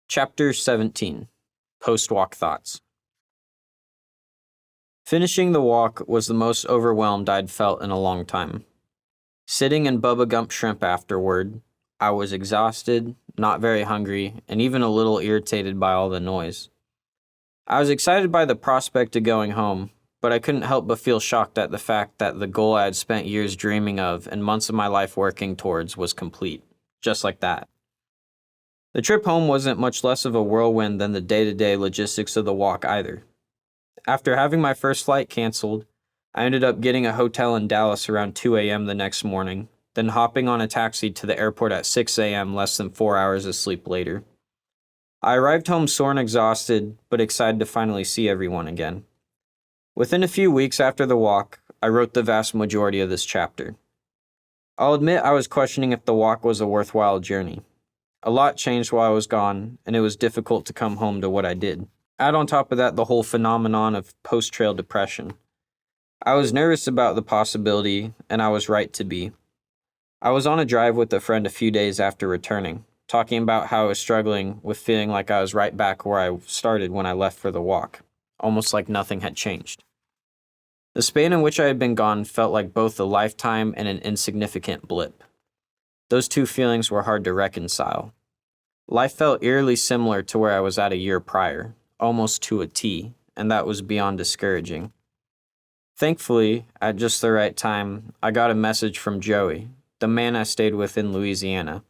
Chapter 17. Post-Walk Thoughts. Finishing the walk was the most overwhelmed I'd felt in a long time. Sitting in Bubba Gump Shrimp afterward, I was exhausted, not very hungry, and even a little irritated by all the noise. I was excited by the prospect of going home, but I couldn't help but feel shocked at the fact that the goal I had spent years dreaming of and months of my life working towards was complete, just like that. The trip home wasn't much less of a whirlwind than the day-to-day logistics of the walk either. After having my first flight canceled, I ended up getting a hotel in Dallas around 2 a.m. the next morning, then hopping on a taxi to the airport at 6 a.m. less than 4 hours of sleep later. I arrived home sore and exhausted, but excited to finally see everyone again. Within a few weeks after the walk, I wrote the vast majority of this chapter. I'll admit I was questioning if the walk was a worthwhile journey. A lot changed while I was gone, and it was difficult to come home to what I did. Add on top of that the whole phenomenon of post-trail depression. I was nervous about the possibility, and I was right to be. I was on a drive with a friend a few days after returning, talking about how I was struggling with feeling like I was right back where I started when I left for the walk, almost like nothing had changed. The span in which I had been gone felt like both a lifetime and an insignificant blip. Those two feelings were hard to reconcile. Life felt eerily similar to where I was at a year prior, almost to a T, and that was beyond discouraging. Thankfully, at just the right time, I got a message from Joey, the man I stayed with in Louisiana.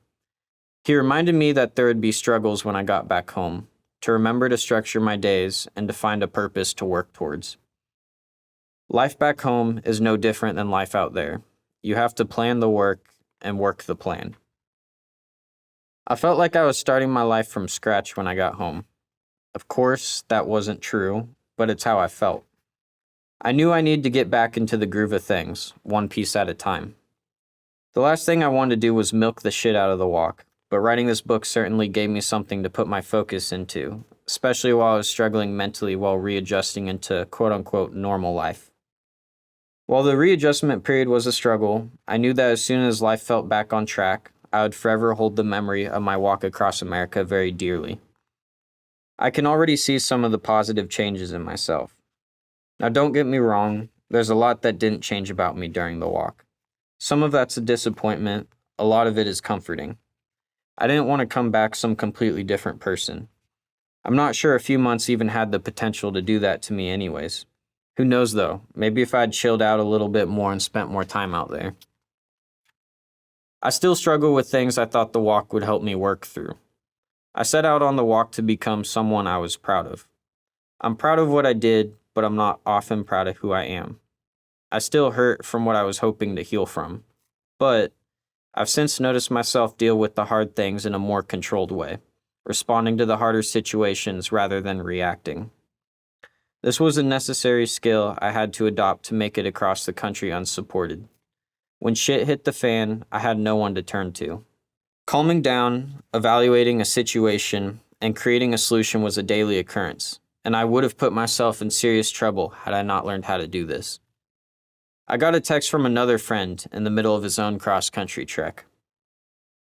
He reminded me that there would be struggles when I got back home, to remember to structure my days and to find a purpose to work towards. Life back home is no different than life out there. You have to plan the work and work the plan. I felt like I was starting my life from scratch when I got home. Of course, that wasn't true, but it's how I felt. I knew I needed to get back into the groove of things, one piece at a time. The last thing I wanted to do was milk the shit out of the walk, but writing this book certainly gave me something to put my focus into, especially while I was struggling mentally while readjusting into quote-unquote normal life. While the readjustment period was a struggle, I knew that as soon as life felt back on track, I would forever hold the memory of my walk across America very dearly. I can already see some of the positive changes in myself. Now don't get me wrong, there's a lot that didn't change about me during the walk. Some of that's a disappointment, a lot of it is comforting. I didn't want to come back some completely different person. I'm not sure a few months even had the potential to do that to me anyways. Who knows though, maybe if I'd chilled out a little bit more and spent more time out there. I still struggle with things I thought the walk would help me work through. I set out on the walk to become someone I was proud of. I'm proud of what I did, but I'm not often proud of who I am. I still hurt from what I was hoping to heal from, but I've since noticed myself deal with the hard things in a more controlled way, responding to the harder situations rather than reacting. This was a necessary skill I had to adopt to make it across the country unsupported. When shit hit the fan, I had no one to turn to. Calming down, evaluating a situation, and creating a solution was a daily occurrence, and I would have put myself in serious trouble had I not learned how to do this. I got a text from another friend in the middle of his own cross-country trek.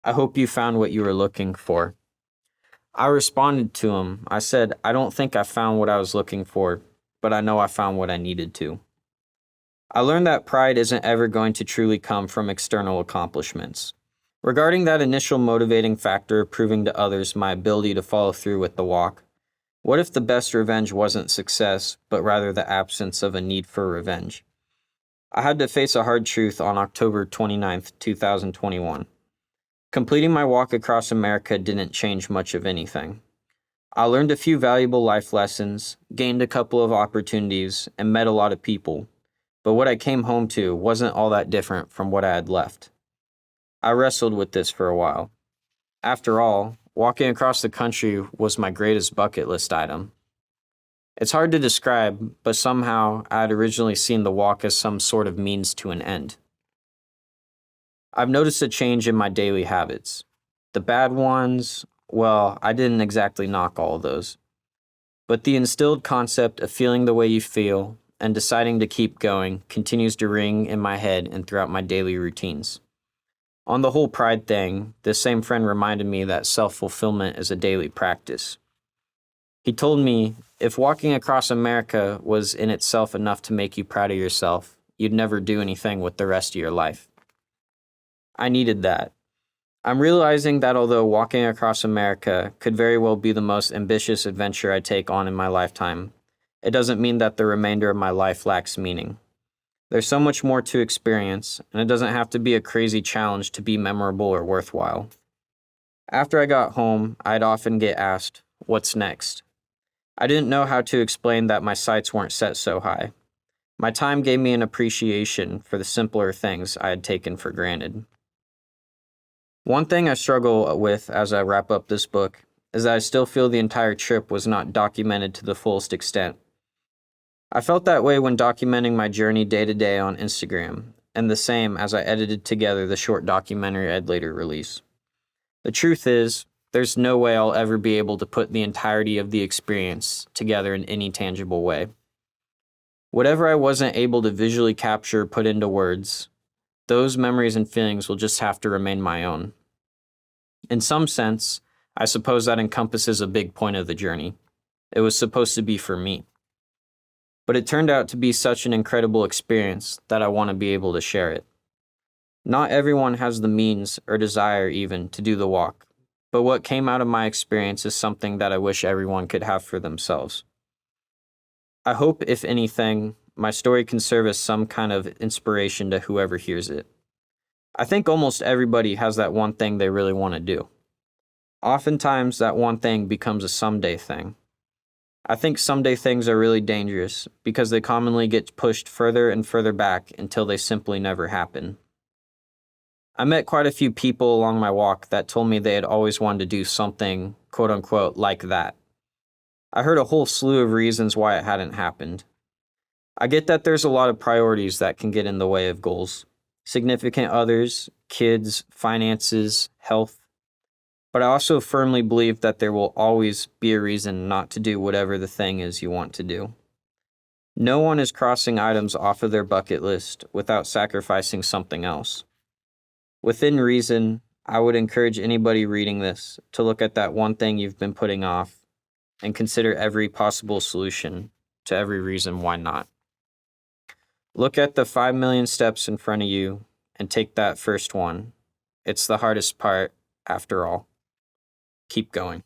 I hope you found what you were looking for. I responded to him. I said, I don't think I found what I was looking for, but I know I found what I needed to. I learned that pride isn't ever going to truly come from external accomplishments. Regarding that initial motivating factor proving to others my ability to follow through with the walk, what if the best revenge wasn't success, but rather the absence of a need for revenge? I had to face a hard truth on October 29th, 2021. Completing my walk across America didn't change much of anything. I learned a few valuable life lessons, gained a couple of opportunities, and met a lot of people, but what I came home to wasn't all that different from what I had left. I wrestled with this for a while. After all, walking across the country was my greatest bucket list item. It's hard to describe, but somehow I had originally seen the walk as some sort of means to an end. I've noticed a change in my daily habits. The bad ones, well, I didn't exactly knock all of those. But the instilled concept of feeling the way you feel and deciding to keep going continues to ring in my head and throughout my daily routines. On the whole pride thing, this same friend reminded me that self-fulfillment is a daily practice. He told me, if walking across America was in itself enough to make you proud of yourself, you'd never do anything with the rest of your life. I needed that. I'm realizing that although walking across America could very well be the most ambitious adventure I take on in my lifetime, it doesn't mean that the remainder of my life lacks meaning. There's so much more to experience, and it doesn't have to be a crazy challenge to be memorable or worthwhile. After I got home, I'd often get asked, "What's next?" I didn't know how to explain that my sights weren't set so high. My time gave me an appreciation for the simpler things I had taken for granted. One thing I struggle with as I wrap up this book is that I still feel the entire trip was not documented to the fullest extent. I felt that way when documenting my journey day to day on Instagram, and the same as I edited together the short documentary I'd later release. The truth is, there's no way I'll ever be able to put the entirety of the experience together in any tangible way. Whatever I wasn't able to visually capture or put into words, those memories and feelings will just have to remain my own. In some sense, I suppose that encompasses a big point of the journey. It was supposed to be for me. But it turned out to be such an incredible experience that I want to be able to share it. Not everyone has the means or desire even to do the walk, but what came out of my experience is something that I wish everyone could have for themselves. I hope, if anything, my story can serve as some kind of inspiration to whoever hears it. I think almost everybody has that one thing they really want to do. Oftentimes, that one thing becomes a someday thing. I think someday things are really dangerous because they commonly get pushed further and further back until they simply never happen. I met quite a few people along my walk that told me they had always wanted to do something, quote unquote, like that. I heard a whole slew of reasons why it hadn't happened. I get that there's a lot of priorities that can get in the way of goals. Significant others, kids, finances, health. But I also firmly believe that there will always be a reason not to do whatever the thing is you want to do. No one is crossing items off of their bucket list without sacrificing something else. Within reason, I would encourage anybody reading this to look at that one thing you've been putting off and consider every possible solution to every reason why not. Look at the 5 million steps in front of you and take that first one. It's the hardest part, after all. Keep going.